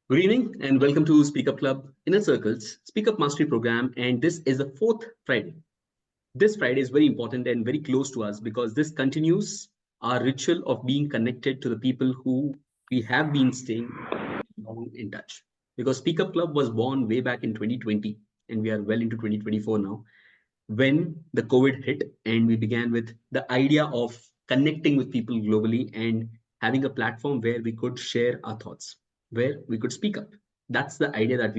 Good evening and welcome to Speak Up Club Inner Circles Speak Up Mastery Program. And this is the fourth Friday. This Friday is very important and very close to us because this continues our ritual of being connected to the people who we have been staying long in touch. Because Speak Up Club was born way back in 2020 and we are well into 2024 now when the COVID hit and we began with the idea of connecting with people globally and having a platform where we could share our thoughts, where we could speak up. That's the idea that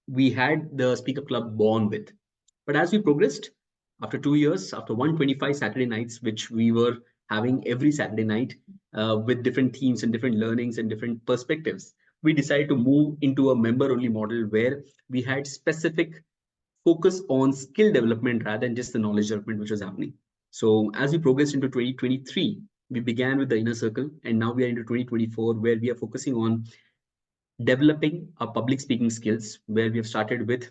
we had the Speak Up Club born with. But as we progressed, after 2 years, after 125 Saturday nights, which we were having every Saturday night with different themes and different learnings and different perspectives, we decided to move into a member only model where we had specific focus on skill development rather than just the knowledge development which was happening. So as we progressed into 2023, we began with the inner circle, and now we are into 2024, where we are focusing on developing our public speaking skills, where we have started with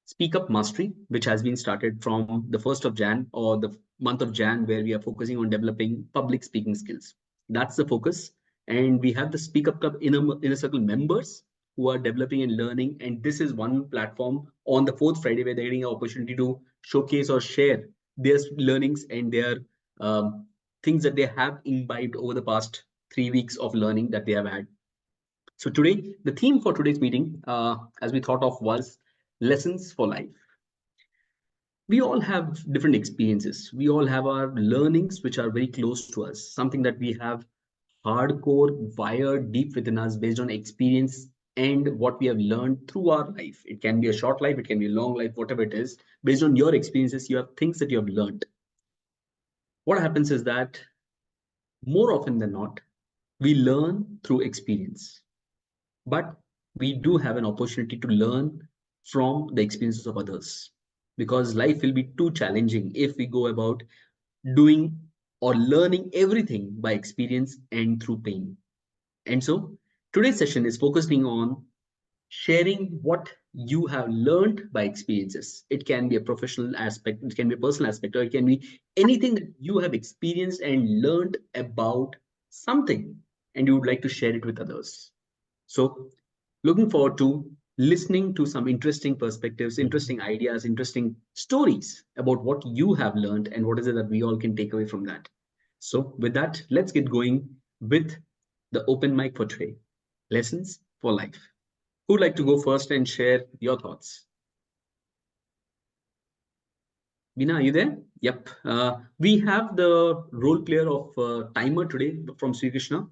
Speak Up Mastery, which has been started from the 1st of Jan or the month of Jan, where we are focusing on developing public speaking skills. That's the focus. And we have the Speak Up Club inner circle members who are developing and learning. And this is one platform on the fourth Friday where they're getting an opportunity to showcase or share their learnings and their things that they have imbibed over the past 3 weeks of learning that they have had. So today, the theme for today's meeting, as we thought of, was lessons for life. We all have different experiences. We all have our learnings which are very close to us, something that we have hardcore wired deep within us based on experience and what we have learned through our life. It can be a short life, it can be a long life, whatever it is. Based on your experiences, you have things that you have learned. What happens is that more often than not, we learn through experience. But we do have an opportunity to learn from the experiences of others, because life will be too challenging if we go about doing or learning everything by experience and through pain. And so today's session is focusing on sharing what you have learned by experiences. It can be a professional aspect, it can be a personal aspect, or it can be anything that you have experienced and learned about something and you would like to share it with others. So looking forward to listening to some interesting perspectives, interesting ideas, interesting stories about what you have learned and what is it that we all can take away from that. So with that, let's get going with the open mic for today. Lessons for life. Who'd like to go first and share your thoughts? Bina, are you there? Yep. We have the role player of timer today from Sri Krishna.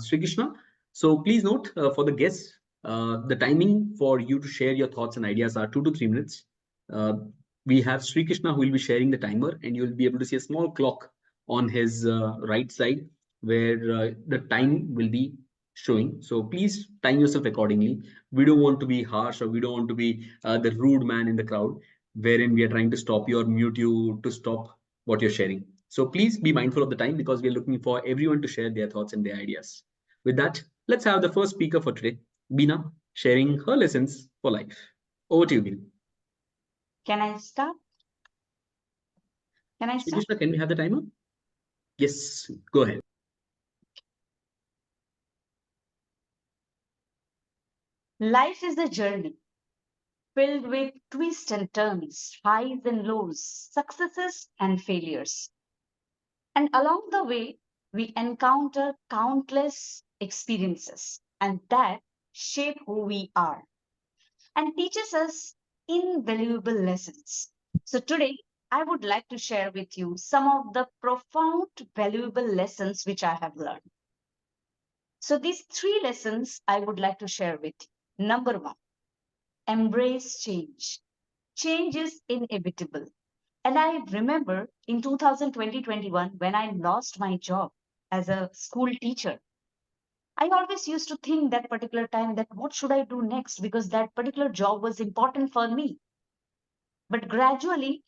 Sri Krishna. So please note for the guests, the timing for you to share your thoughts and ideas are 2 to 3 minutes. Uh, we have Sri Krishna who will be sharing the timer, and you'll be able to see a small clock on his right side where the time will be showing. So please time yourself accordingly. We don't want to be harsh, or we don't want to be the rude man in the crowd wherein we are trying to stop you or mute you to stop what you're sharing. So please be mindful of the time because we're looking for everyone to share their thoughts and their ideas. With that, let's have the first speaker for today, Bina, sharing her lessons for life. Over to you, Bina. Can I start? Krishna, can we have the timer? Yes, go ahead. Life is a journey filled with twists and turns, highs and lows, successes and failures. And along the way, we encounter countless experiences, and that shape who we are and teaches us invaluable lessons. So today, I would like to share with you some of the profound, valuable lessons which I have learned. So these three lessons I would like to share with you. Number one, embrace change. Change is inevitable. And I remember in 2020-21 when I lost my job as a school teacher, I always used to think that particular time that what should I do next because that particular job was important for me. But gradually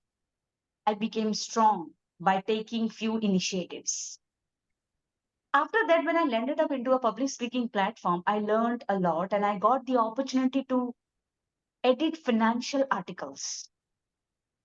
I became strong by taking few initiatives. After that, when I landed up into a public speaking platform, I learned a lot and I got the opportunity to edit financial articles.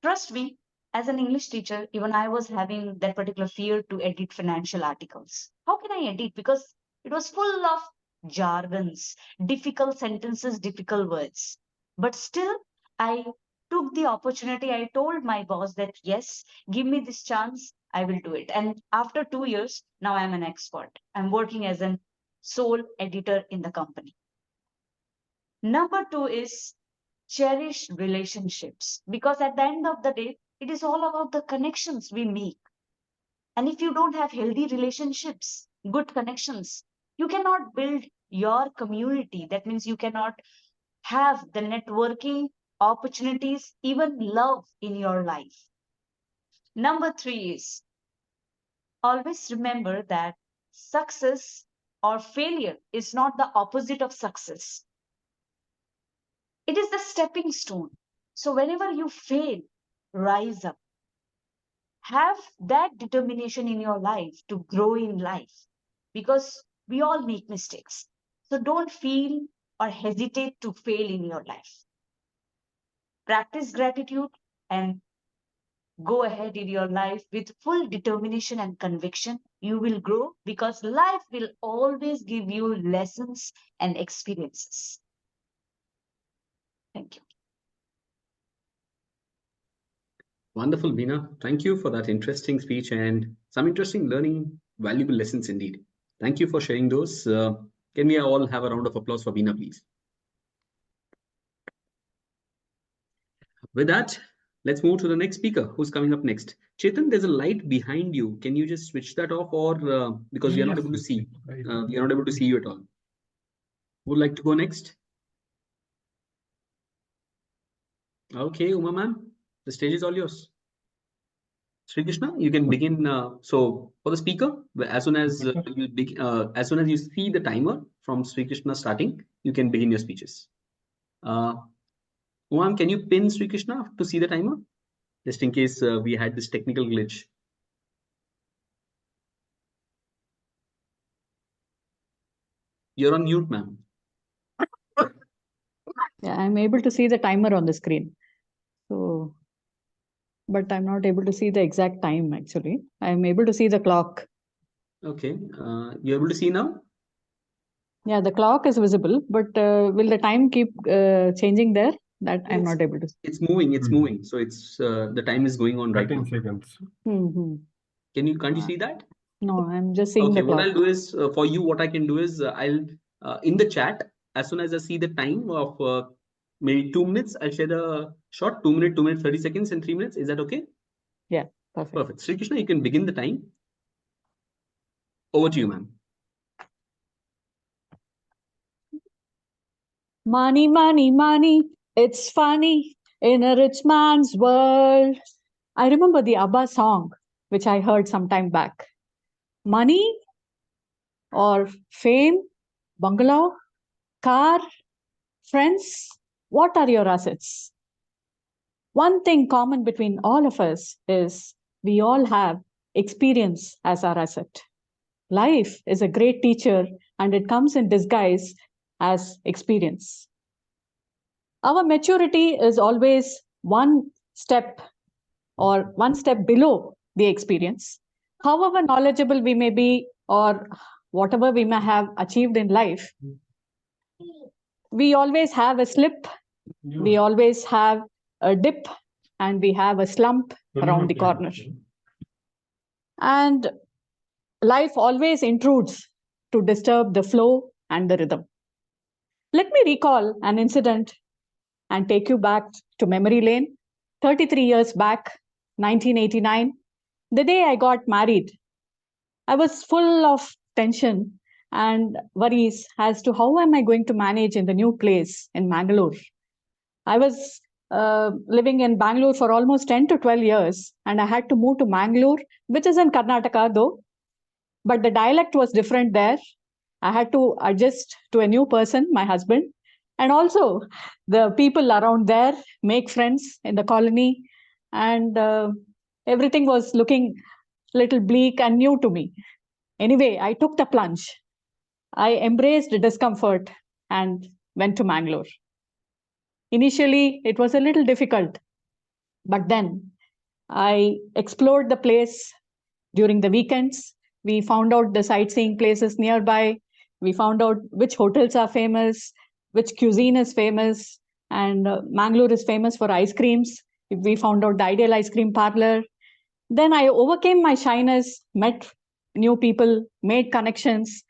Trust me, as an English teacher, even I was having that particular fear to edit financial articles. How can I edit? Because it was full of jargons, difficult sentences, difficult words. But still, I took the opportunity. I told my boss that, yes, give me this chance, I will do it. And after 2 years, now I'm an expert. I'm working as an sole editor in the company. Number two is cherish relationships, because at the end of the day, it is all about the connections we make. And if you don't have healthy relationships, good connections, you cannot build your community. That means you cannot have the networking opportunities, even love in your life. Number three is always remember that success or failure is not the opposite of success, it is the stepping stone. So whenever you fail, rise up. Have that determination in your life to grow in life, because we all make mistakes. So don't feel or hesitate to fail in your life. Practice gratitude and go ahead in your life with full determination and conviction. You will grow because life will always give you lessons and experiences. Thank you. Wonderful, Veena. Thank you for that interesting speech and some interesting learning, valuable lessons indeed. Thank you for sharing those. Can we all have a round of applause for Veena, please? With that, let's move to the next speaker who's coming up next. Chetan, there's a light behind you. Can you just switch that off, or because we are not able to see, we are not able to see you at all. Who would like to go next? Okay, Uma ma'am, the stage is all yours. Sri Krishna, you can begin. So for the speaker, as soon as you see the timer from Sri Krishna starting, you can begin your speeches. Umam, can you pin Sri Krishna to see the timer, just in case we had this technical glitch? You're on mute, ma'am. Yeah, I'm able to see the timer on the screen. So, but I'm not able to see the exact time actually. I'm able to see the clock. Okay, you're able to see now? Yeah, the clock is visible, but will the time keep changing there? That I'm not able to see. It's moving. So it's the time is going on right now. 13 seconds. Can't you see that? No, I'm just seeing Okay, the what clock. I'll do is for you, what I can do is I'll in the chat, as soon as I see the time of maybe 2 minutes, I'll share the short 2 minute, 2 minutes, 30 seconds, and 3 minutes. Is that okay? Yeah, perfect. Perfect. Sri Krishna, you can begin the time. Over to you, ma'am. Money, money, money. It's funny in a rich man's world. I remember the ABBA song, which I heard some time back. Money or fame, bungalow, car, friends, what are your assets? One thing common between all of us is we all have experience as our asset. Life is a great teacher and it comes in disguise as experience. Our maturity is always one step or one step below the experience. However knowledgeable we may be or whatever we may have achieved in life, we always have a slip, we always have a dip, and we have a slump around the corner. And life always intrudes to disturb the flow and the rhythm. Let me recall an incident and take you back to memory lane. 33 years back, 1989, the day I got married, I was full of tension and worries as to how am I going to manage in the new place in Mangalore. I was living in Bangalore for almost 10 to 12 years, and I had to move to Mangalore, which is in Karnataka though, but the dialect was different there. I had to adjust to a new person, my husband, and also the people around there, make friends in the colony, and everything was looking a little bleak and new to me. Anyway, I took the plunge. I embraced the discomfort and went to Mangalore. Initially, it was a little difficult, but then I explored the place during the weekends. We found out the sightseeing places nearby. We found out which hotels are famous, which cuisine is famous, and Mangalore is famous for ice creams. We found out the ideal ice cream parlor. Then I overcame my shyness, met new people, made connections.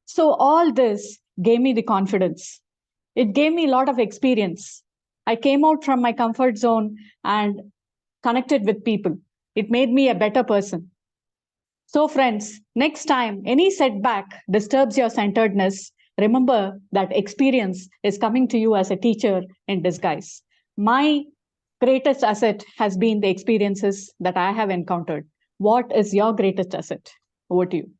So all this gave me the confidence. It gave me a lot of experience. I came out from my comfort zone and connected with people. It made me a better person. So, friends, next time any setback disturbs your centeredness, remember that experience is coming to you as a teacher in disguise. My greatest asset has been the experiences that I have encountered. What is your greatest asset? Over to you.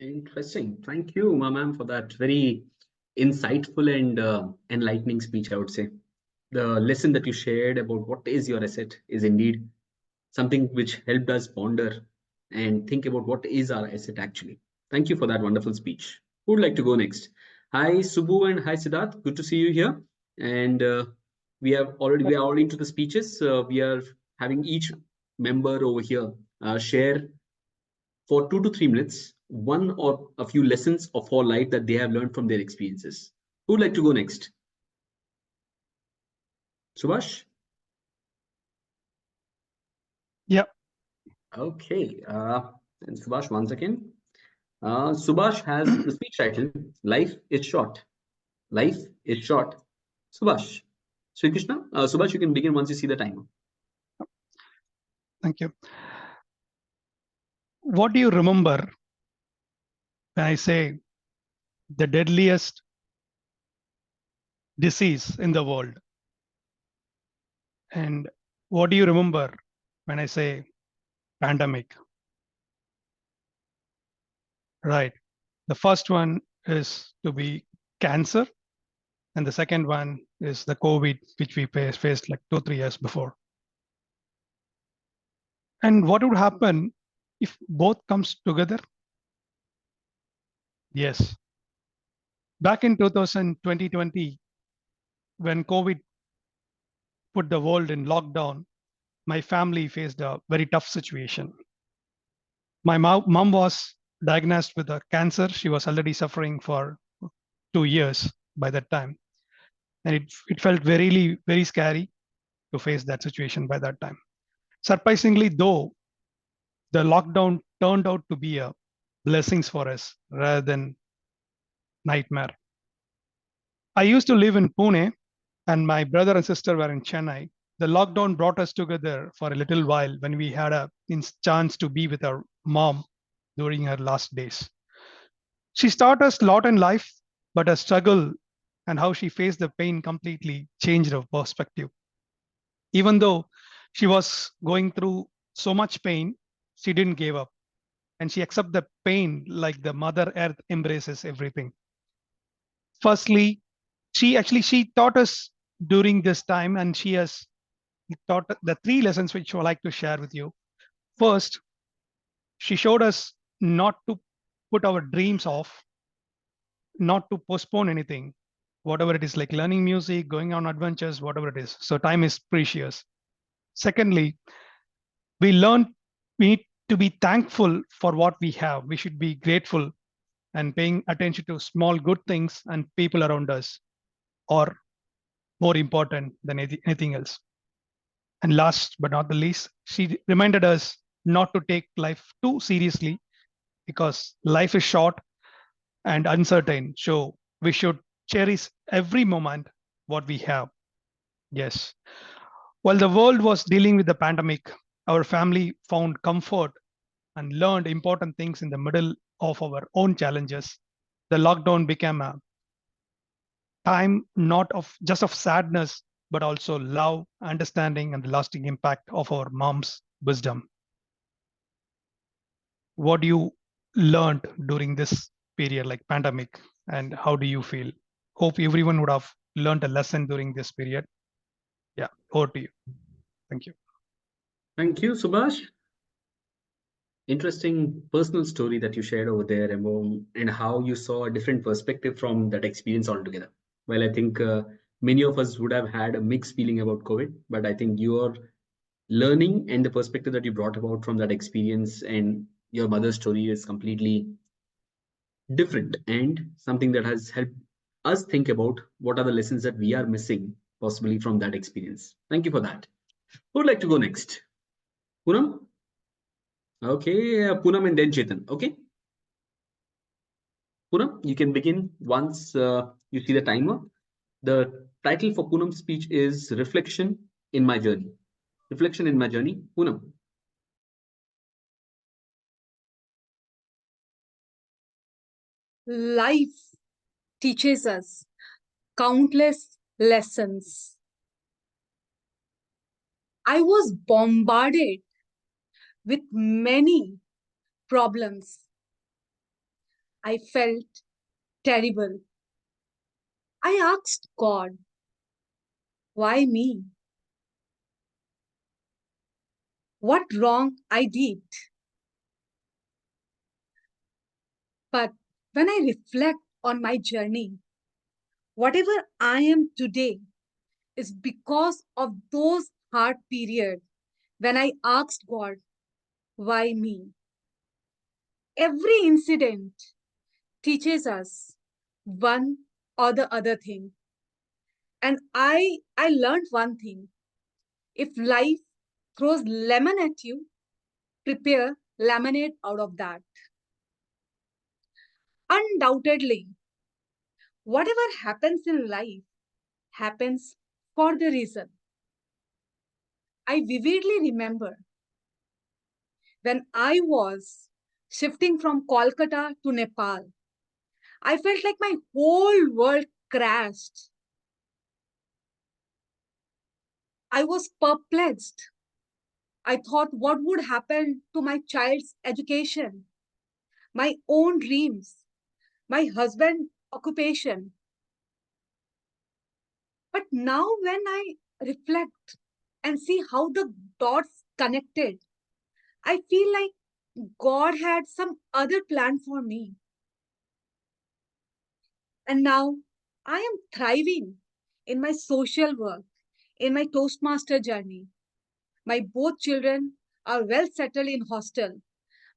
Interesting. Thank you, ma'am, for that very insightful and enlightening speech, I would say. The lesson that you shared about what is your asset is indeed something which helped us ponder and think about what is our asset actually. Thank you for that wonderful speech. Who would like to go next? Hi, Subbu, and hi, Siddharth. Good to see you here. And we are already into the speeches. We are having each member over here share for 2 to 3 minutes one or a few lessons of our life that they have learned from their experiences. Who would like to go next? Subhash? Yeah. Okay. And Subhash, once again. Subhash has the speech title, Life is Short. Life is Short. Subhash. Sri Krishna, Subhash, you can begin once you see the timer. Thank you. What do you remember when I say the deadliest disease in the world? And what do you remember when I say pandemic? Right. The first one is to be cancer, and the second one is the COVID, which we faced like 2, 3 years before. And what would happen if both comes together? Yes. Back in 2020, when COVID put the world in lockdown, my family faced a very tough situation. My mom was diagnosed with a cancer. She was already suffering for 2 years by that time. And it felt very scary to face that situation by that time. Surprisingly, though, the lockdown turned out to be a blessings for us rather than nightmare. I used to live in Pune, and my brother and sister were in Chennai. The lockdown brought us together for a little while when we had a chance to be with our mom during her last days. She taught us a lot in life, but her struggle and how she faced the pain completely changed her perspective. Even though she was going through so much pain, she didn't give up. And she accepted the pain like the Mother Earth embraces everything. Firstly, she taught us during this time, and she has taught the 3 lessons which I would like to share with you. First, she showed us not to put our dreams off, not to postpone anything, whatever it is, like learning music, going on adventures, whatever it is. So time is precious. Secondly, we learned we need to be thankful for what we have. We should be grateful and paying attention to small good things and people around us are more important than anything else. And last but not the least, she reminded us not to take life too seriously because life is short and uncertain. So we should cherish every moment what we have. Yes. While the world was dealing with the pandemic, our family found comfort and learned important things in the middle of our own challenges. The lockdown became a time not of just of sadness, but also love, understanding, and the lasting impact of our mom's wisdom. What do you learned during this period, like pandemic, and how do you feel? Hope everyone would have learned a lesson during this period. Yeah, over to you. Thank you. Thank you, Subhash. Interesting personal story that you shared over there, and how you saw a different perspective from that experience altogether. Well, I think many of us would have had a mixed feeling about COVID, but I think your learning and the perspective that you brought about from that experience and your mother's story is completely different and something that has helped us think about what are the lessons that we are missing possibly from that experience. Thank you for that. Who would like to go next? Poonam? Okay, Poonam and then Chetan. Okay. Poonam, you can begin once you see the timer. The title for Poonam's speech is Reflection in My Journey. Reflection in My Journey. Poonam. Life teaches us countless lessons. I was bombarded with many problems. I felt terrible. I asked God, why me? What wrong I did? But when I reflect on my journey, whatever I am today is because of those hard periods when I asked God, why me? Every incident teaches us one or the other thing. And I learned one thing. If life throws lemon at you, prepare lemonade out of that. Undoubtedly, whatever happens in life happens for the reason. I vividly remember when I was shifting from Kolkata to Nepal, I felt like my whole world crashed. I was perplexed. I thought what would happen to my child's education, my own dreams, my husband's occupation. But now, when I reflect and see how the dots connected, I feel like God had some other plan for me. And now I am thriving in my social work, in my Toastmaster journey. My both children are well settled in hostel.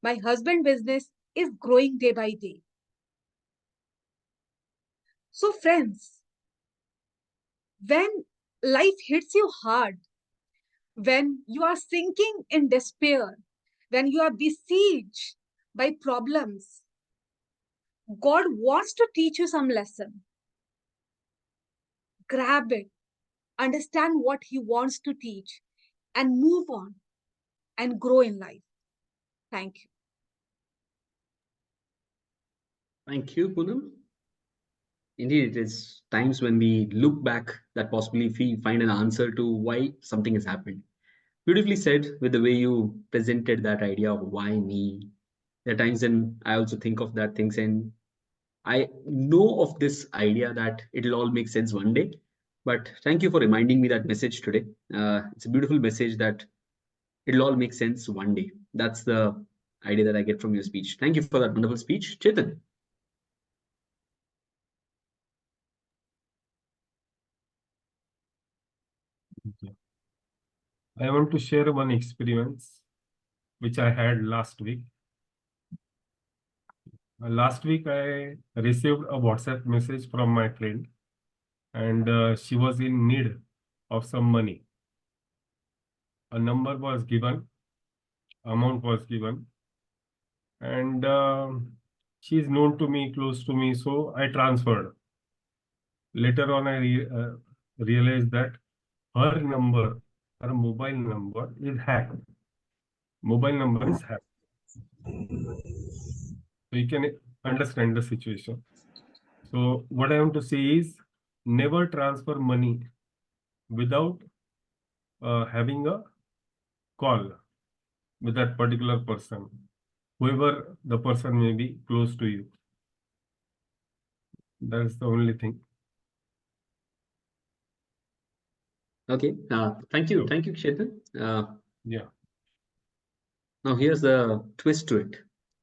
My husband business is growing day by day. So friends, when life hits you hard, when you are sinking in despair, when you are besieged by problems, God wants to teach you some lesson. Grab it, understand what He wants to teach, and move on and grow in life. Thank you. Thank you, Poonam. Indeed, it is times when we look back that possibly we find an answer to why something has happened. Beautifully said with the way you presented that idea of why me. There are times when I also think of that things and I know of this idea that it'll all make sense one day. But thank you for reminding me that message today. It's a beautiful message that it'll all make sense one day. That's the idea that I get from your speech. Thank you for that wonderful speech. Chetan. Okay. I want to share one experience which I had last week. Last week, I received a WhatsApp message from my friend, and she was in need of some money. A number was given, amount was given, and she is known to me, close to me, so I transferred. Later on, I realized that her number, her mobile number is hacked. Mobile number is hacked. So you can understand the situation. So what I want to say is never transfer money without having a call with that particular person, whoever the person may be close to you. That's the only thing. Okay. Thank you. Thank you, Chetan. Yeah. Now, here's the twist to it.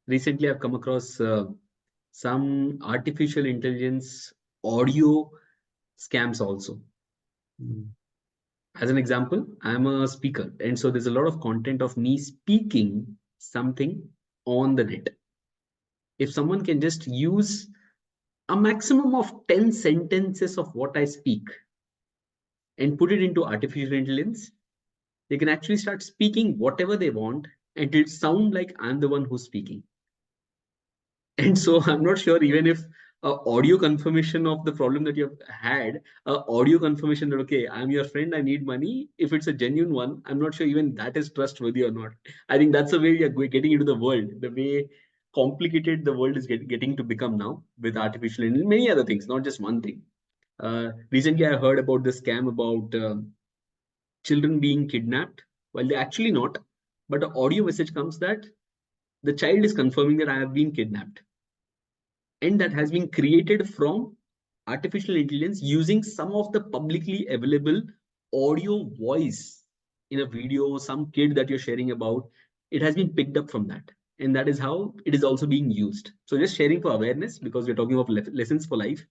Recently, I've come across some artificial intelligence audio scams also. Mm. As an example, I'm a speaker, and so there's a lot of content of me speaking something on the net. if someone can just use a maximum of 10 sentences of what I speak and put it into artificial intelligence, they can actually start speaking whatever they want and it'll sound like I'm the one who's speaking. And so I'm not sure even if audio confirmation of the problem that you've had, audio confirmation that, okay, I'm your friend, I need money. If it's a genuine one, I'm not sure even that is trustworthy or not. I think that's the way we are getting into the world, the way complicated the world is getting to become now with artificial and many other things, not just one thing. Recently, I heard about this scam about children being kidnapped. Well, they're actually not, but an audio message comes that the child is confirming that I have been kidnapped, and that has been created from artificial intelligence using some of the publicly available audio voice in a video, some kid that you're sharing about. It has been picked up from that, and that is how it is also being used. So just sharing for awareness, because we're talking of lessons for life.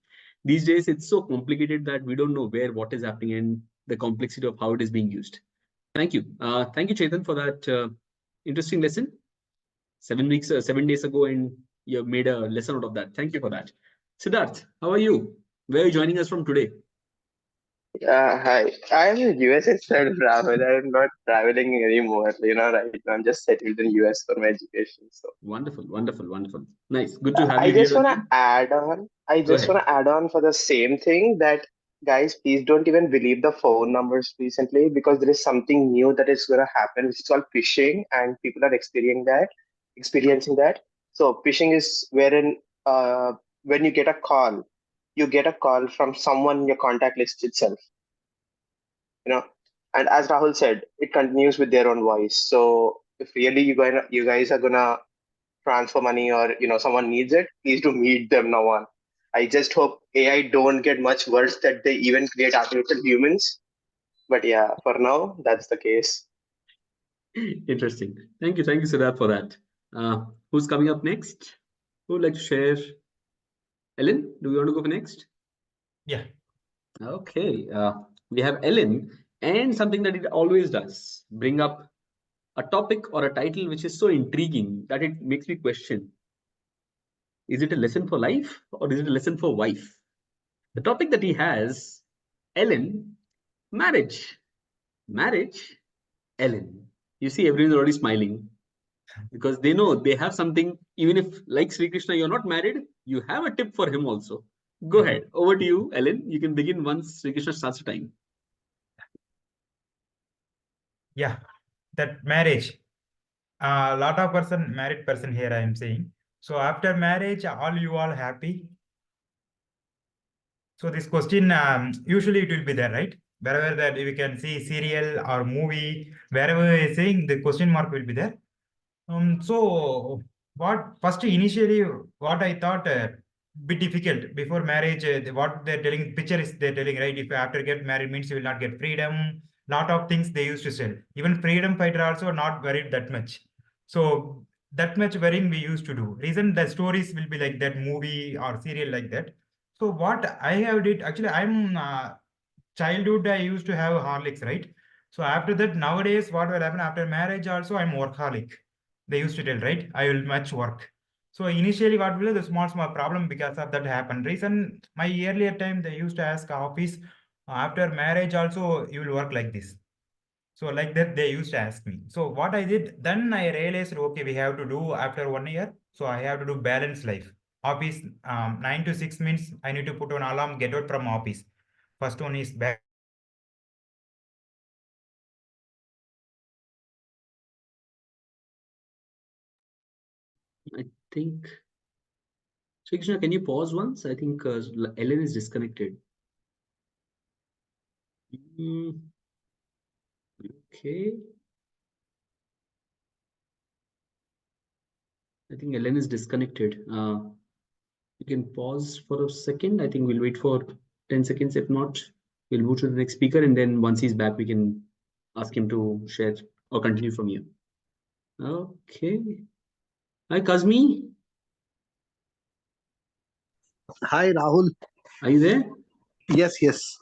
These days it's so complicated that we don't know where what is happening and the complexity of how it is being used. Thank you. Thank you, Chetan, for that interesting lesson. 7 days ago, and you have made a lesson out of that. Thank you for that. Siddharth, how are you? Where are you joining us from today? Hi. I'm in US instead of Rahul. I'm not traveling anymore. Right now I'm just settled in US for my education. So Wonderful, wonderful, wonderful. Nice. Good to have I you just here want to again. add on. I Go just ahead. want to add on for the same thing that guys, please don't even believe the phone numbers recently because there is something new that is going to happen, which is called phishing, and people are experiencing that. Experiencing that. So phishing is wherein when you get a call from someone in your contact list itself. you know and as Rahul said, it continues with their own voice. So if really you guys are gonna transfer money, or someone needs it, please do meet them now on. I just hope AI don't get much worse that they even create artificial humans. But yeah, for now that's the case. Interesting. Thank you, Siddharth, for that. Who's coming up next? Who would like to share? Ellen, do you want to go for next? Yeah. Okay. We have Ellen, and something that it always does, bring up a topic or a title which is so intriguing that it makes me question, is it a lesson for life or is it a lesson for wife? The topic that he has, Ellen, marriage. Marriage, Ellen. You see, everyone's already smiling because they know they have something. Even if, like Sri Krishna, you're not married, you have a tip for him also. Go ahead. Over to you, Ellen. You can begin once Sri Krishna starts the time. Yeah. That marriage. A lot of married person here I am saying. So after marriage, all happy? So this question, usually it will be there, right? Wherever that we can see serial or movie, wherever I saying the question mark will be there. So what first initially what I thought bit difficult before marriage. What they're telling picture is they're telling, right? If you after get married means you will not get freedom. Lot of things they used to sell. Even freedom fighter also not worried that much. So that much worrying we used to do. Reason the stories will be like that movie or serial like that. So what I have did actually I'm childhood I used to have Horlicks, right? So after that nowadays what will happen after marriage also I'm workaholic. They used to tell, right? I will much work. So initially, what will the small problem because of that happen? Reason my earlier time they used to ask office after marriage also you will work like this. So like that they used to ask me. So what I did then I realized okay we have to do after 1 year. So I have to do balance life. Office 9 to 6 means I need to put an alarm get out from office. First one is back. I think, Sri Krishna, can you pause once? I think Ellen is disconnected. Okay. I think Ellen is disconnected. You can pause for a second. I think we'll wait for 10 seconds. If not, we'll move to the next speaker. And then once he's back, we can ask him to share or continue from here. Okay. Hi, Kazmi. Hi, Rahul. Are you there? Yes, yes.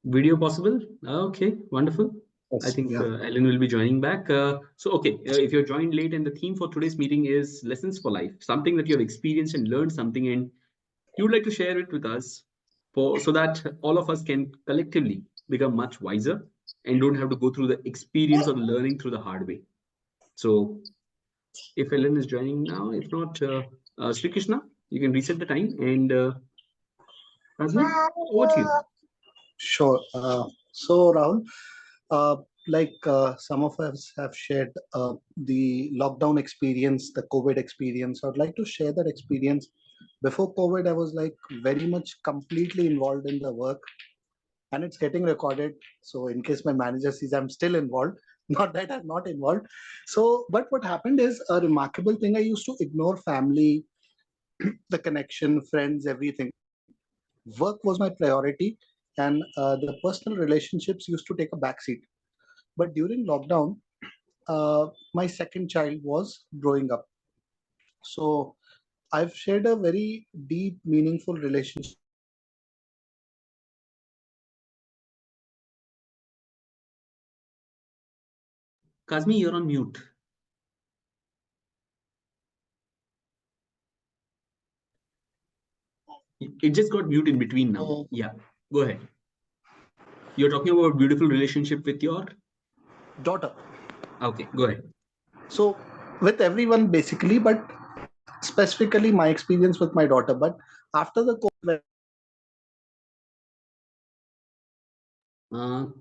Video possible? Okay, wonderful. I think yeah. Ellen will be joining back. Okay, if you're joined late, and the theme for today's meeting is lessons for life, something that you have experienced and learned something, and you would like to share it with us, so that all of us can collectively become much wiser and don't have to go through the experience of learning through the hard way. So, if Ellen is joining now, if not, Sri Krishna, you can reset the time and Azmi, over to you. Sure. So, Rahul, uh, some of us have shared the lockdown experience, the COVID experience. I'd like to share that experience. Before COVID, I was like very much completely involved in the work, and it's getting recorded. So, in case my manager sees I'm still involved, not that I'm not involved. So, but what happened is a remarkable thing. I used to ignore family, the connection, friends, everything. Work was my priority, and the personal relationships used to take a backseat. But during lockdown, my second child was growing up. So I've shared a very deep, meaningful relationship with my daughter. Kazmi, you're on mute. It just got mute in between now. So, Yeah, go ahead. You're talking about beautiful relationship with your daughter. Okay, go ahead. So with everyone basically, but specifically my experience with my daughter. But after the COVID,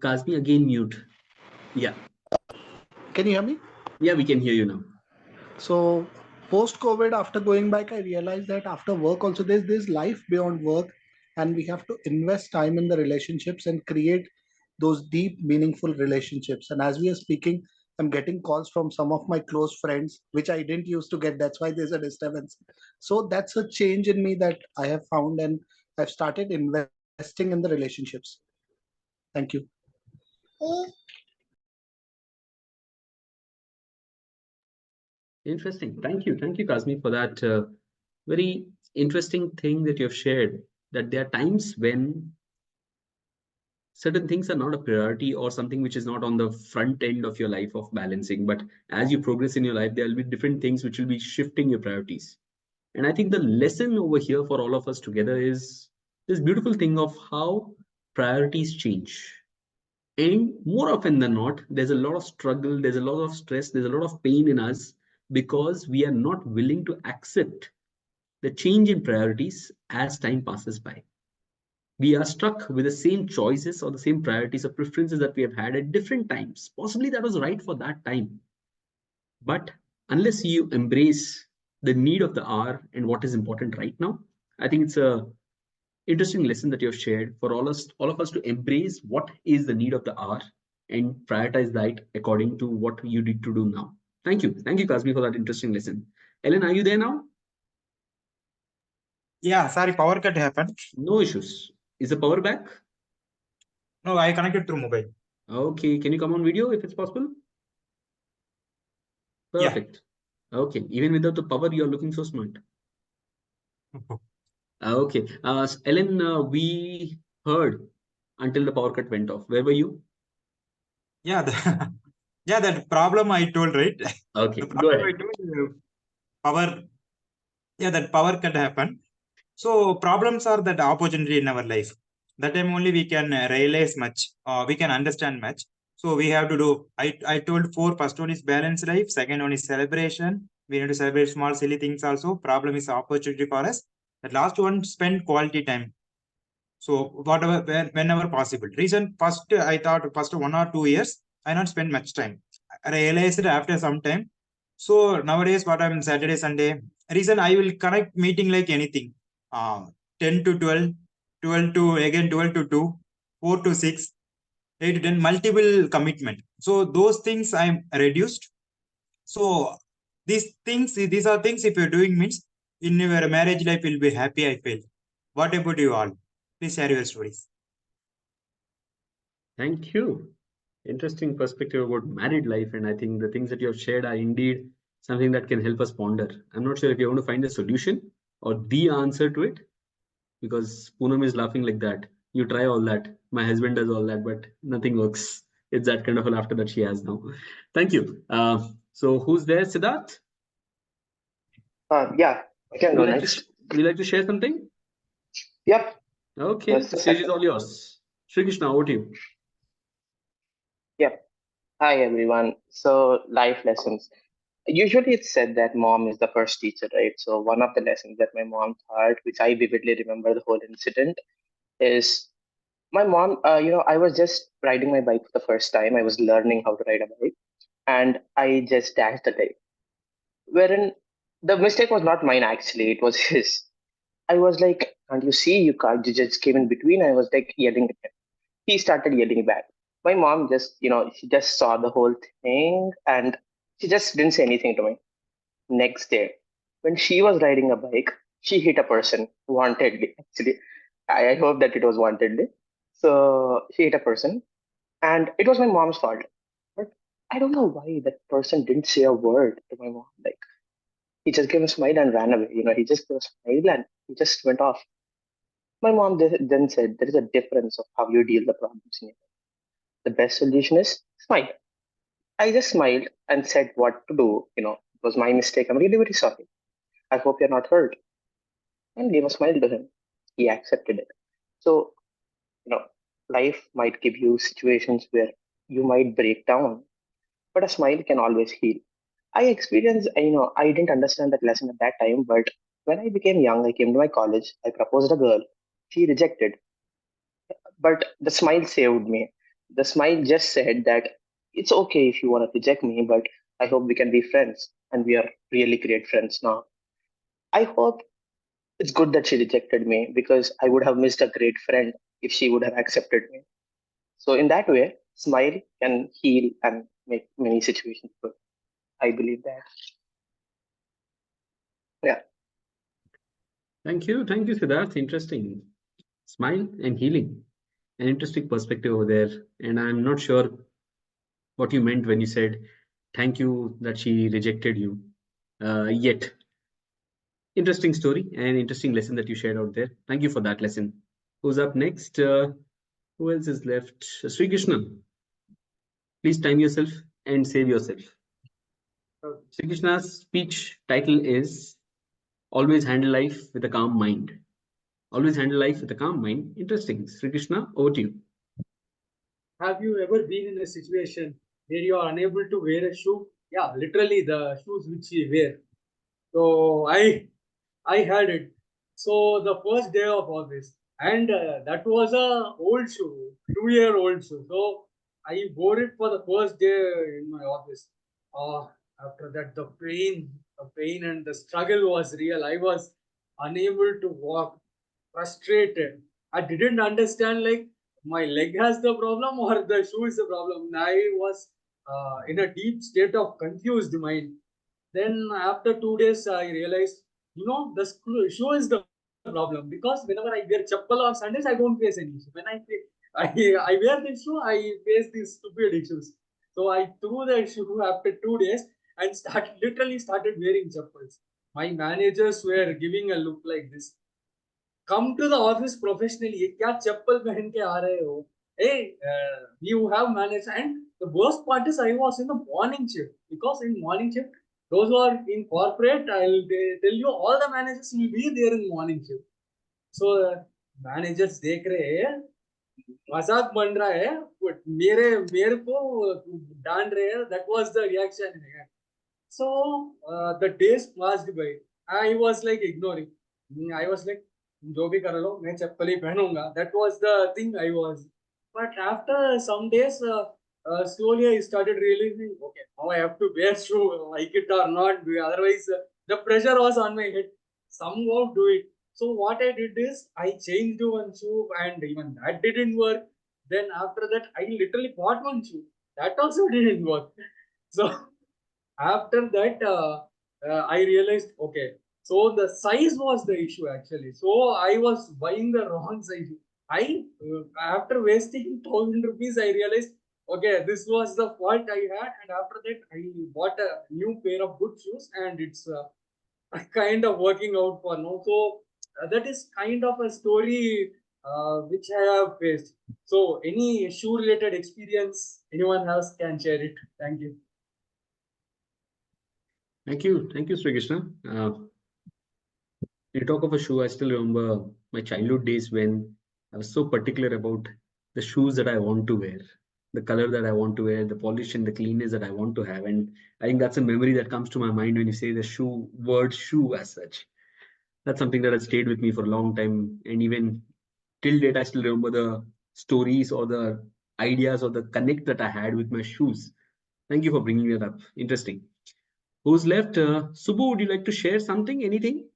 Kazmi again mute. Yeah, can you hear me? yeah, we can hear you now. So post COVID, after going back, I realized that after work also there's life beyond work, and we have to invest time in the relationships and create those deep, meaningful relationships. And as we are speaking, I'm getting calls from some of my close friends, which I didn't used to get. That's why there's a disturbance. So that's a change in me that I have found, and I've started investing in the relationships. Thank you. Interesting. Thank you, Kazmi, for that very interesting thing that you have shared. That there are times when certain things are not a priority or something which is not on the front end of your life of balancing. But as you progress in your life, there will be different things which will be shifting your priorities. And I think the lesson over here for all of us together is this beautiful thing of how priorities change. And more often than not, there's a lot of struggle, there's a lot of stress, there's a lot of pain in us because we are not willing to accept the change in priorities as time passes by. We are stuck with the same choices or the same priorities or preferences that we have had at different times. Possibly that was right for that time. But unless you embrace the need of the hour and what is important right now, I think it's a interesting lesson that you have shared for all of us to embrace what is the need of the hour and prioritize that according to what you need to do now. Thank you, Kazmi, for that interesting lesson. Ellen, are you there now? Yeah, sorry, power cut happened. No issues. Is the power back? No, I connected through mobile. Okay, can you come on video if it's possible? Perfect. Yeah. Okay, even without the power, you're looking so smart. Okay, Ellen, we heard until the power cut went off. Where were you? Yeah, yeah, that problem I told, right? Okay, The go problem I ahead. told, power, yeah, that power cut happened. So problems are that opportunity in our life. That time only we can realize much, we can understand much. So we have to do, I told four, first one is balanced life, second one is celebration. We need to celebrate small silly things also. Problem is opportunity for us. The last one, spend quality time. So whatever, whenever possible. Reason first, I thought first 1 or 2 years, I not spend much time. I realized it after some time. So nowadays, what I'm Saturday, Sunday, reason I will connect meeting like anything. 10 to 12, 12 to again 12 to 2, 4 to 6, 8 to 10, multiple commitment. So those things I'm reduced. So these are things if you're doing means in your marriage life will be happy, I feel. What about you all? Please share your stories. Thank you. Interesting perspective about married life. And I think the things that you have shared are indeed something that can help us ponder. I'm not sure if you want to find a solution or the answer to it, because Poonam is laughing like that. You try all that. My husband does all that, but nothing works. It's that kind of a laughter that she has now. Thank you. So who's there, Siddharth? Yeah, I can go Would you like next. to, would you like to share something? Yep. Okay, Just the a stage is second. all yours. Shri Krishna, over to you. Yep. Hi, everyone. So, life lessons. Usually, it's said that mom is the first teacher, right? So, one of the lessons that my mom taught, which I vividly remember the whole incident, is my mom. I was just riding my bike for the first time. I was learning how to ride a bike, and I just dashed the guy. Wherein the mistake was not mine, actually, it was his. I was like, "Can't you see? You just came in between." I was like yelling at him. He started yelling back. My mom just, she just saw the whole thing and she just didn't say anything to me. Next day, when she was riding a bike, she hit a person wantedly. Actually, I hope that it was wantedly. So she hit a person and it was my mom's fault. But I don't know why that person didn't say a word to my mom. Like, he just gave a smile and ran away. He just gave a smile and he just went off. My mom then said, there is a difference of how you deal the problems in your life. The best solution is smile. I just smiled and said what to do. It was my mistake. I'm really very sorry. I hope you're not hurt. And gave a smile to him. He accepted it. So, you know, life might give you situations where you might break down, but a smile can always heal. I experienced, I didn't understand that lesson at that time, but when I became young, I came to my college, I proposed a girl. She rejected. But the smile saved me. The smile just said that it's okay if you want to reject me, but I hope we can be friends. And we are really great friends now. I hope it's good that she rejected me because I would have missed a great friend if she would have accepted me. So, in that way, smile can heal and make many situations good. I believe that. Yeah. Thank you, Siddharth. Interesting. Smile and healing. An interesting perspective over there. And I'm not sure what you meant when you said thank you that she rejected you. Yet, interesting story and interesting lesson that you shared out there. Thank you for that lesson. Who's up next? Who else is left? Sri Krishna. Please time yourself and save yourself. Sri Krishna's speech title is Always Handle Life with a Calm Mind. Always handle life with a calm mind. Interesting. Sri Krishna, over to you. Have you ever been in a situation where you are unable to wear a shoe? Yeah, literally the shoes which we wear. So I had it. So the first day of office, and that was a old shoe, 2-year-old shoe. So I wore it for the first day in my office. Uh, After that, the pain and the struggle was real. I was unable to walk, frustrated. I didn't understand like my leg has the problem or the shoe is the problem. I was in a deep state of confused mind. Then after 2 days, I realized, the shoe is the problem because whenever I wear chappal on Sundays, I don't face any issue. When I wear this shoe, I face these stupid issues. So I threw the shoe after 2 days and literally started wearing chappals. My managers were giving a look like this. Come to the office professionally. ये क्या चप्पल पहन के आ रहे हो? Hey, you have managed. And the worst part is I was in the morning shift because in morning shift, those who are in corporate, I'll tell you all the managers will be there in morning shift. So managers देख रहे हैं मजाक बन रहा है but मेरे मेरे को डांट रहे हैं. That was the reaction. So the days passed by. I was like ignoring. I was like, जो भी कर लो मैं चप्पल ही पहनूंगा. That was the thing I was. But after some days, slowly I started realizing, okay, now I have to wear shoe, like it or not. Otherwise, the pressure was on my head. Somehow do it. So what I did is I changed one shoe, and even that didn't work. Then after that, I literally bought one shoe. That also didn't work. So after that I realized, okay, so the size was the issue actually. So I was buying the wrong size. I After wasting 1,000 rupees, I realized, okay, this was the fault I had. And after that, I bought a new pair of good shoes, and it's kind of working out for now. So that is kind of a story which I have faced. So, any shoe related experience anyone else can share it. Thank you. Thank you, Sri Krishna. You talk of a shoe, I still remember my childhood days when I was so particular about the shoes that I want to wear, the color that I want to wear, the polish and the cleanness that I want to have. And I think that's a memory that comes to my mind when you say the shoe, word shoe as such. That's something that has stayed with me for a long time. And even till date, I still remember the stories or the ideas or the connect that I had with my shoes. Thank you for bringing that up. Interesting. Who's left? Subbu, would you like to share something? Anything?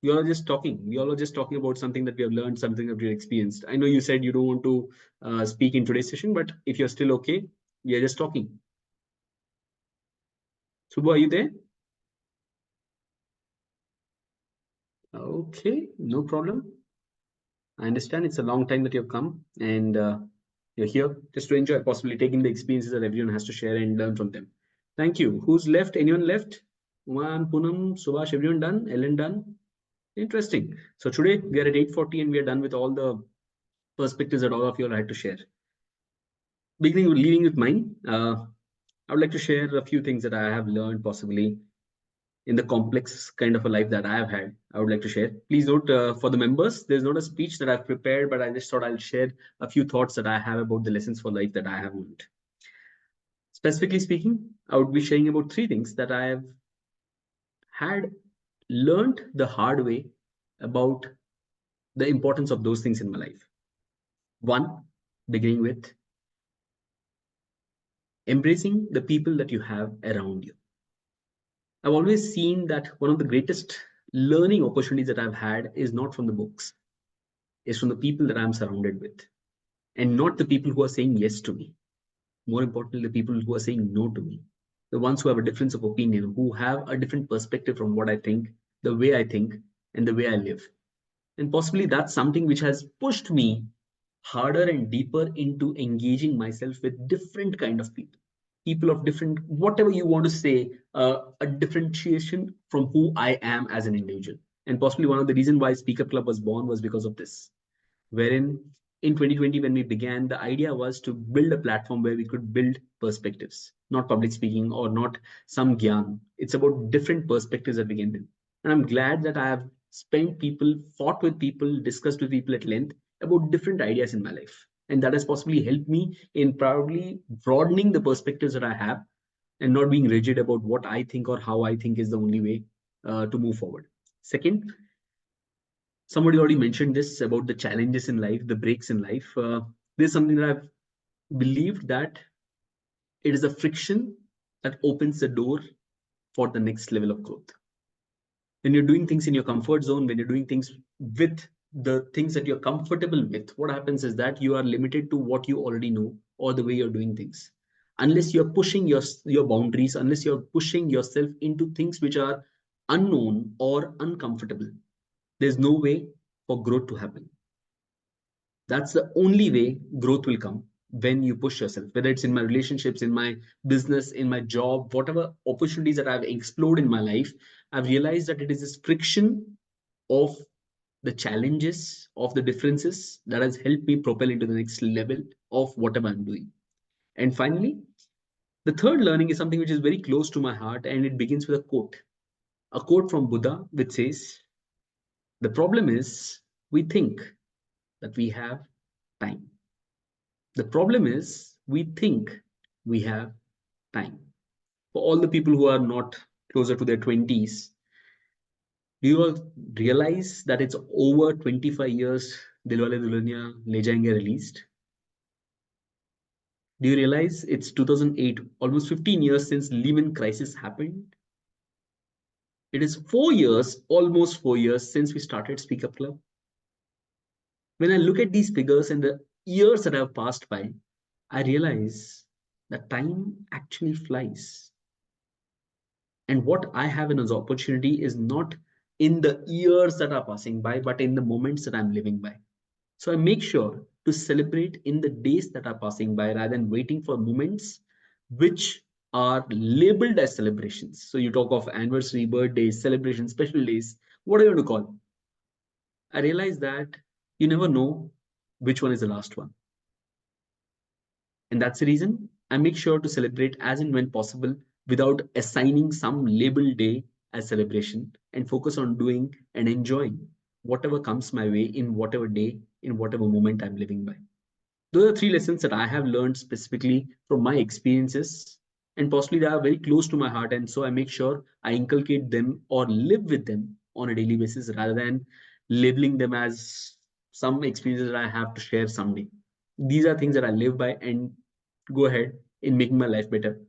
You all are just talking. We all are just talking about something that we have learned, something that we have experienced. I know you said you don't want to speak in today's session, but if you're still okay, we are just talking. Subbu, are you there? Okay, no problem. I understand it's a long time that you've come and you're here just to enjoy, possibly taking the experiences that everyone has to share and learn from them. Thank you. Who's left? Anyone left? Uman, Poonam, Subhash, everyone done? Ellen done? Interesting. So today we are at 8:40 and we are done with all the perspectives that all of you all had to share. Leading with mine, I would like to share a few things that I have learned possibly in the complex kind of a life that I have had. I would like to share. Please note for the members, there's not a speech that I've prepared, but I just thought I'll share a few thoughts that I have about the lessons for life that I have learned. Specifically speaking, I would be sharing about three things that I have had learned the hard way about the importance of those things in my life. One, beginning with embracing the people that you have around you. I've always seen that one of the greatest learning opportunities that I've had is not from the books, is from the people that I'm surrounded with, and not the people who are saying yes to me. More importantly, the people who are saying no to me, the ones who have a difference of opinion, who have a different perspective from what I think, the way I think, and the way I live. And possibly that's something which has pushed me harder and deeper into engaging myself with different kind of people of different, whatever you want to say, a differentiation from who I am as an individual. And possibly one of the reasons why Speaker Club was born was because of this, wherein in 2020, when we began, the idea was to build a platform where we could build perspectives, not public speaking or not some gyan. It's about different perspectives that we can build. And I'm glad that I have fought with people, discussed with people at length about different ideas in my life. And that has possibly helped me in proudly broadening the perspectives that I have and not being rigid about what I think or how I think is the only way to move forward. Second, somebody already mentioned this about the challenges in life, the breaks in life. This is something that I've believed that it is a friction that opens the door for the next level of growth. When you're doing things in your comfort zone, when you're doing things with the things that you're comfortable with, what happens is that you are limited to what you already know or the way you're doing things. Unless you're pushing your boundaries, unless you're pushing yourself into things which are unknown or uncomfortable, there's no way for growth to happen. That's the only way growth will come, when you push yourself, whether it's in my relationships, in my business, in my job, whatever opportunities that I've explored in my life. I've realized that it is this friction of the challenges, of the differences, that has helped me propel into the next level of whatever I'm doing. And finally, the third learning is something which is very close to my heart, and it begins with a quote from Buddha, which says, the problem is we think that we have time. The problem is we think we have time. For all the people who are not closer to their 20s, do you all realize that it's over 25 years Dilwale Dulhania Le Jayenge released? Do you realize it's 2008, almost 15 years since Lehman crisis happened? It is 4 years, almost 4 years since we started Speak Up Club. When I look at these figures and the years that have passed by, I realize that time actually flies. And what I have in as opportunity is not in the years that are passing by, but in the moments that I'm living by. So I make sure to celebrate in the days that are passing by rather than waiting for moments which are labeled as celebrations. So you talk of anniversary, birthdays, celebrations, special days, whatever you want to call. I realized that you never know which one is the last one. And that's the reason I make sure to celebrate as and when possible without assigning some label day as celebration and focus on doing and enjoying whatever comes my way in whatever day, in whatever moment I'm living by. Those are three lessons that I have learned specifically from my experiences, and possibly they are very close to my heart. And so I make sure I inculcate them or live with them on a daily basis rather than labeling them as some experiences that I have to share someday. These are things that I live by and go ahead in making my life better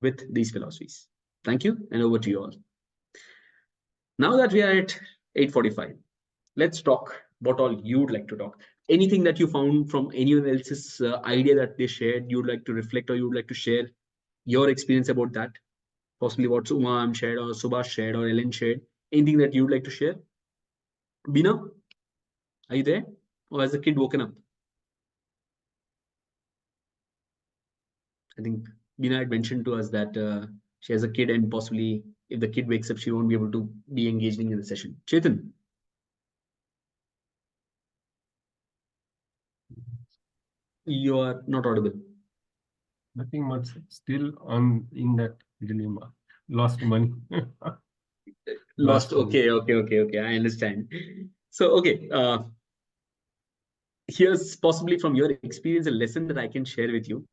with these philosophies. Thank you, and over to you all. Now that we are at 8:45, let's talk what all you'd like to talk. Anything that you found from anyone else's idea that they shared, you'd like to reflect or you'd like to share your experience about that. Possibly what Umam shared or Subhash shared or Ellen shared. Anything that you'd like to share? Bina, are you there? Or has the kid woken up? I think Bina had mentioned to us that she has a kid and possibly if the kid wakes up, she won't be able to be engaging in the session. Chetan. You are not audible. Nothing much. Still on in that dilemma. Lost money. Lost. money. Okay. I understand. So, okay. Here's possibly from your experience a lesson that I can share with you.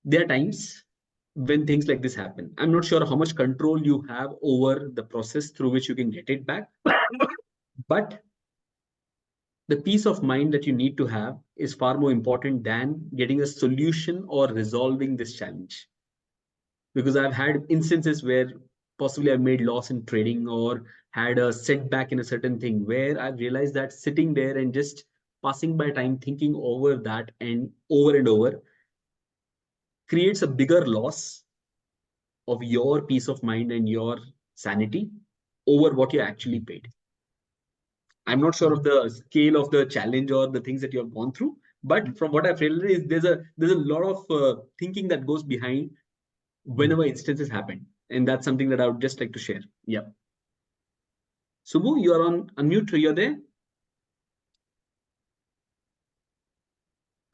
There are times when things like this happen. I'm not sure how much control you have over the process through which you can get it back. But the peace of mind that you need to have is far more important than getting a solution or resolving this challenge. Because I've had instances where possibly I've made loss in trading or had a setback in a certain thing where I've realized that sitting there and just passing by time thinking over that and over creates a bigger loss of your peace of mind and your sanity over what you actually paid. I'm not sure of the scale of the challenge or the things that you have gone through, but from what I've realized, there's a lot of thinking that goes behind whenever instances happen, and that's something that I would just like to share. Yeah. Subbu, you are on unmute. You're there.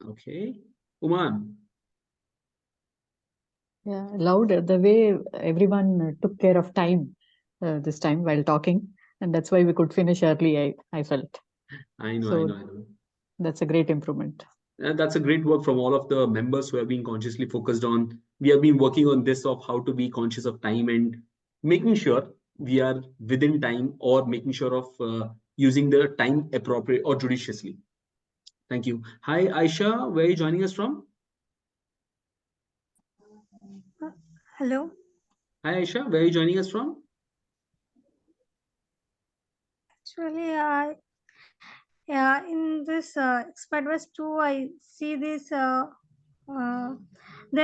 Okay. Uman. Yeah, loved the way everyone took care of time this time while talking, and that's why we could finish early. I felt. I know. So that's a great improvement. That's a great work from all of the members who have been consciously focused on. We have been working on this of how to be conscious of time and making sure we are within time or making sure of using the time appropriate or judiciously. Thank you. Hi, Aisha. Where are you joining us from? Hello. Hi, Aisha. Where are you joining us from? Actually, yeah, in this Expadverse 2, I see this. There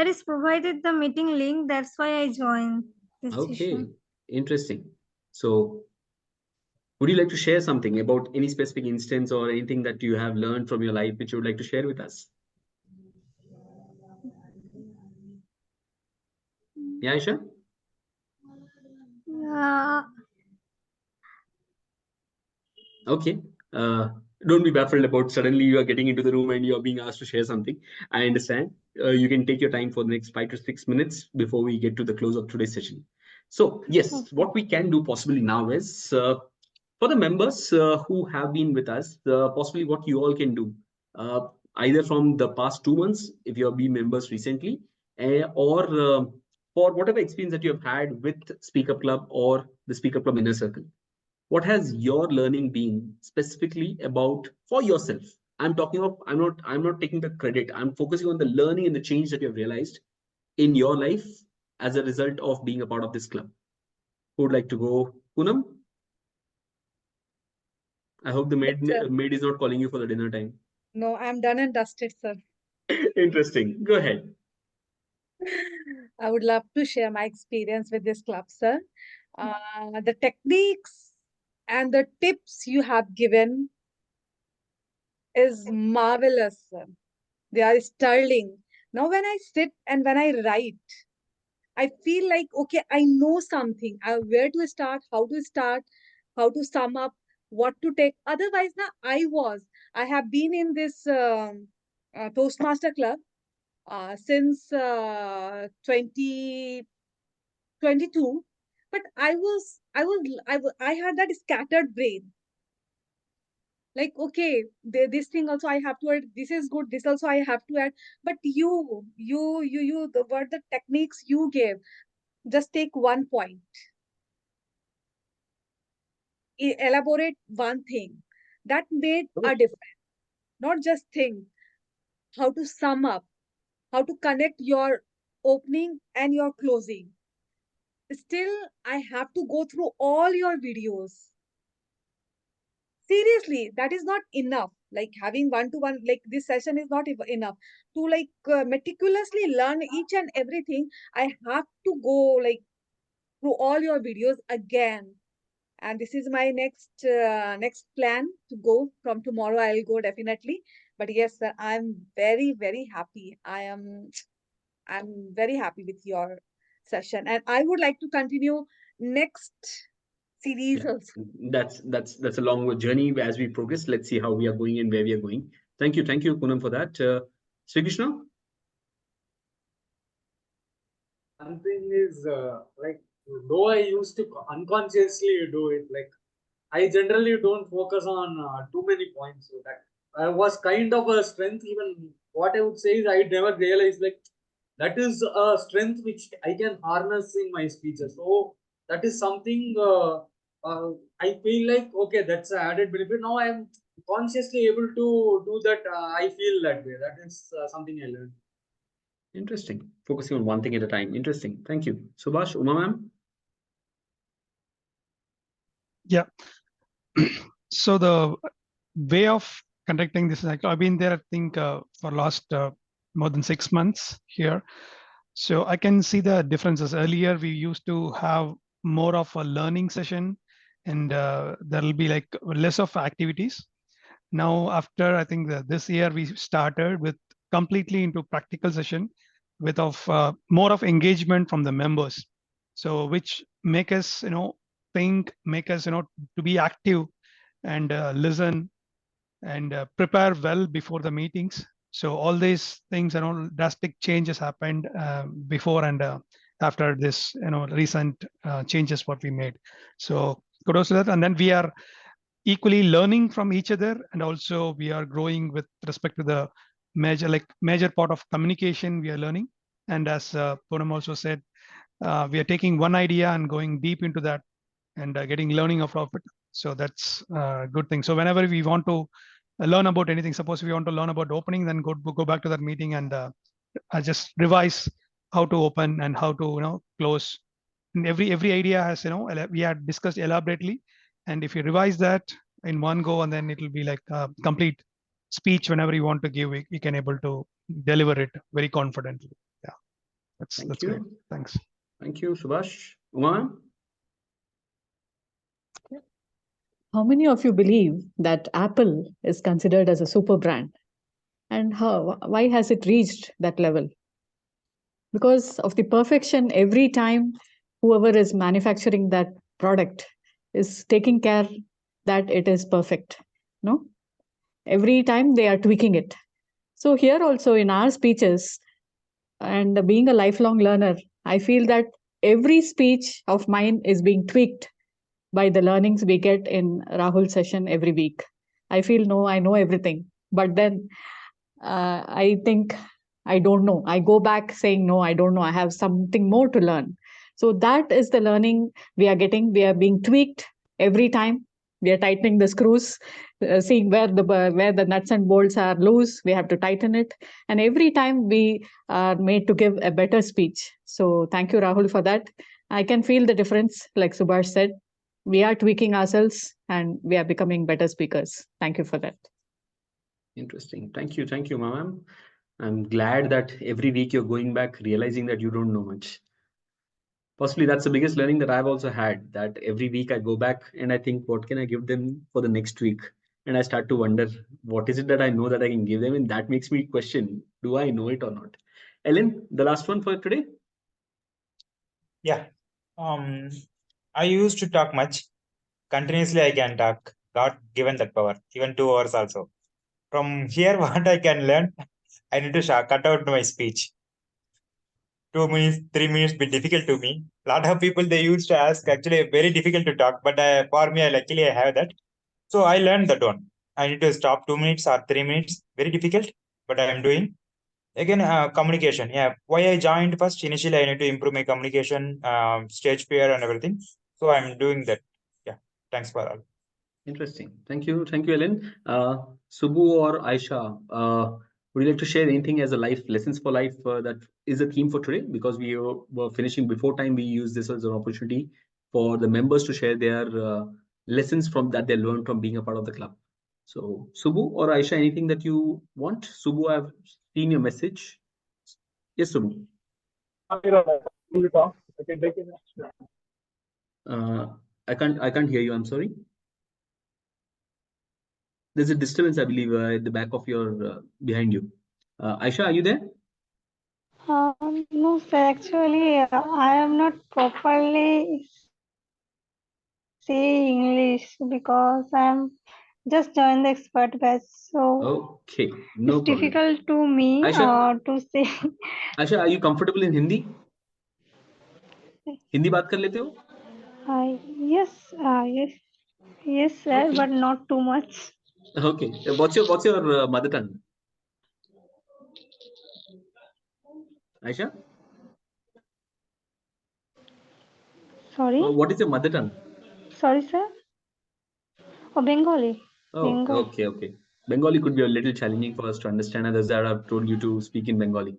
is provided the meeting link. That's why I joined this Okay, session. interesting. So, would you like to share something about any specific instance or anything that you have learned from your life which you would like to share with us? Yeah, Aisha? Yeah. Okay. Uh, don't be baffled about suddenly you are getting into the room and you are being asked to share something. I understand. You can take your time for the next 5 to 6 minutes before we get to the close of today's session. So, yes, Okay. what we can do possibly now is for the members who have been with us, possibly what you all can do, either from the past 2 months, if you have been members recently, or for whatever experience that you have had with Speaker Club or the Speaker Club Inner Circle. What has your learning been specifically about for yourself? I'm not taking the credit. I'm focusing on the learning and the change that you have realized in your life as a result of being a part of this club. Who would like to go? Poonam? I hope the maid is not calling you for the dinner time. No, I'm done and dusted, sir. Interesting. Go ahead. I would love to share my experience with this club, sir. The techniques and the tips you have given is marvelous, sir. They are sterling. Now, when I sit and when I write, I feel like, okay, I know something. Where to start, how to sum up, what to take. Otherwise, now I have been in this Toastmaster club since 2022, but I had that scattered brain. Like, okay, this thing also I have to add. This is good. This also I have to add. But the techniques you gave, just take one point, elaborate one thing that made a difference. Not just think how to sum up, how to connect your opening and your closing. Still, I have to go through all your videos. Seriously, that is not enough. Like having one to one, like this session is not enough to meticulously learn each and everything. I have to go like through all your videos again. And this is my next plan to go. From tomorrow I'll go definitely. But yes, sir, I'm very happy. I'm very happy with your session, and I would like to continue next series Yeah, also. that's a long journey as we progress. Let's see how we are going and where we are going. Thank you, Poonam, for that. Sri Krishna? One thing is like though I used to unconsciously do it, like I generally don't focus on too many points. So that was kind of a strength. Even what I would say is I never realized like that is a strength which I can harness in my speeches. So that is something I feel like okay, that's an added benefit. Now I am consciously able to do that. I feel that way. That is something I learned. Interesting. Focusing on one thing at a time. Interesting. Thank you. Subhash, Uma ma'am? Yeah. So the way of conducting this, I've been there, I think, for last more than 6 months here. So I can see the differences. Earlier, we used to have more of a learning session, and there will be like less of activities. Now, after I think this year, we started with completely into practical session with more of engagement from the members. So which make us, think, make us, to be active and listen and prepare well before the meetings. So all these things, drastic changes happened before and after this, recent changes what we made. So kudos to that. And then we are equally learning from each other, and also we are growing with respect to the major part of communication we are learning. And as Poonam also said, we are taking one idea and going deep into that and getting learning of it. So that's a good thing. So whenever we want to learn about anything, suppose we want to learn about opening, then go back to that meeting and just revise how to open and how to close. And every idea has we had discussed elaborately, and if you revise that in one go, and then it will be like a complete speech whenever you want to give, we can able to deliver it very confidently. Yeah, that's great. Thanks. Thank you, Subhash. Uma ma'am? How many of you believe that Apple is considered as a super brand? And why has it reached that level? Because of the perfection, every time whoever is manufacturing that product is taking care that it is perfect. No? Every time they are tweaking it. So here also in our speeches, and being a lifelong learner, I feel that every speech of mine is being tweaked by the learnings we get in Rahul's session every week. I feel no, I know everything. But then I think I don't know. I go back saying, no, I don't know. I have something more to learn. So that is the learning we are getting. We are being tweaked every time. We are tightening the screws, seeing where the nuts and bolts are loose. We have to tighten it. And every time we are made to give a better speech. So thank you, Rahul, for that. I can feel the difference, like Subhash said. We are tweaking ourselves and we are becoming better speakers. Thank you for that. Interesting. Thank you, ma'am. I'm glad that every week you're going back, realizing that you don't know much. Possibly that's the biggest learning that I've also had, that every week I go back and I think, what can I give them for the next week? And I start to wonder, what is it that I know that I can give them? And that makes me question, do I know it or not? Ellen, the last one for today? Yeah. I used to talk much. Continuously, I can talk. God given that power, even 2 hours also. From here, what I can learn, I need to cut out my speech. 2 minutes, 3 minutes be difficult to me. A lot of people they used to ask actually very difficult to talk, but for me, luckily I have that. So I learned that one. I need to stop 2 minutes or 3 minutes. Very difficult, but I am doing. Again, communication. Yeah, why I joined first. Initially, I need to improve my communication, stage fear, and everything. So I'm doing that. Yeah. Thanks for all. Interesting. Thank you, Ellen. Subbu or Aisha, would you like to share anything as a life lessons for life that is a theme for today? Because we were finishing before time, we use this as an opportunity for the members to share their lessons from that they learned from being a part of the club. So, Subbu or Aisha, anything that you want? Subbu, I've seen your message. Yes, Subbu. Uh, I can't hear you. I'm sorry. There's a disturbance, I believe, at the back of your behind you. Aisha, are you there? No, sir, actually, I am not properly say English because I'm just joined the expert batch. So Okay, no it's problem. difficult to me Aisha, to say. Aisha, are you comfortable in Hindi? Hindi बात कर लेते हो? Yes, yes, sir, Okay. but not too much. Okay. What's your mother tongue? Aisha? Sorry, What is your mother tongue? sorry, sir. Oh, Bengali. Oh, Bengali. okay. Bengali could be a little challenging for us to understand, and that's why I've told you to speak in Bengali.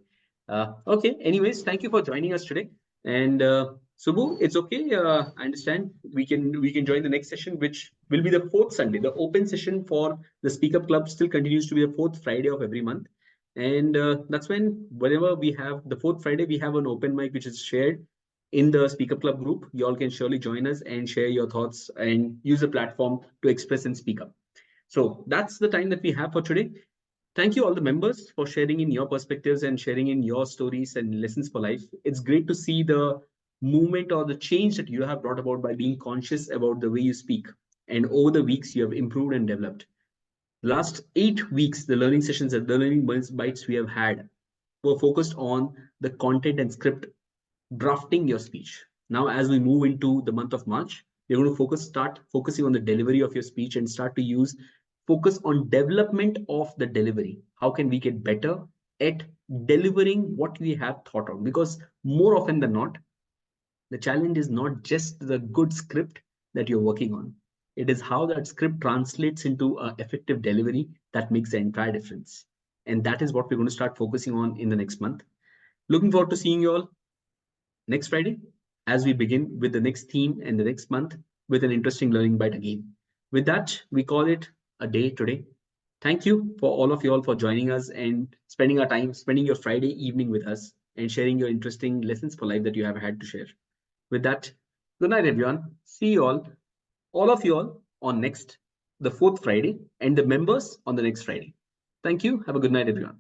Okay. Anyways, thank you for joining us today. And Subbu, it's okay. I understand. We can join the next session, which will be the fourth Sunday. The open session for the Speak Up Club still continues to be the fourth Friday of every month. And that's when, whenever we have the fourth Friday, we have an open mic which is shared in the Speak Up Club group. You all can surely join us and share your thoughts and use the platform to express and speak up. So that's the time that we have for today. Thank you all the members for sharing in your perspectives and sharing in your stories and lessons for life. It's great to see the movement or the change that you have brought about by being conscious about the way you speak. And over the weeks, you have improved and developed. Last 8 weeks, the learning sessions and the learning bites we have had were focused on the content and script drafting your speech. Now, as we move into the month of March, you're going to start focusing on the delivery of your speech and start to focus on development of the delivery. How can we get better at delivering what we have thought of? Because more often than not, the challenge is not just the good script that you're working on. It is how that script translates into an effective delivery that makes the entire difference. And that is what we're going to start focusing on in the next month. Looking forward to seeing you all next Friday as we begin with the next theme and the next month with an interesting learning bite again. With that, we call it a day today. Thank you for all of you all for joining us and spending your Friday evening with us and sharing your interesting lessons for life that you have had to share. With that, good night, everyone. See you all of you all on the fourth Friday, and the members on the next Friday. Thank you. Have a good night, everyone.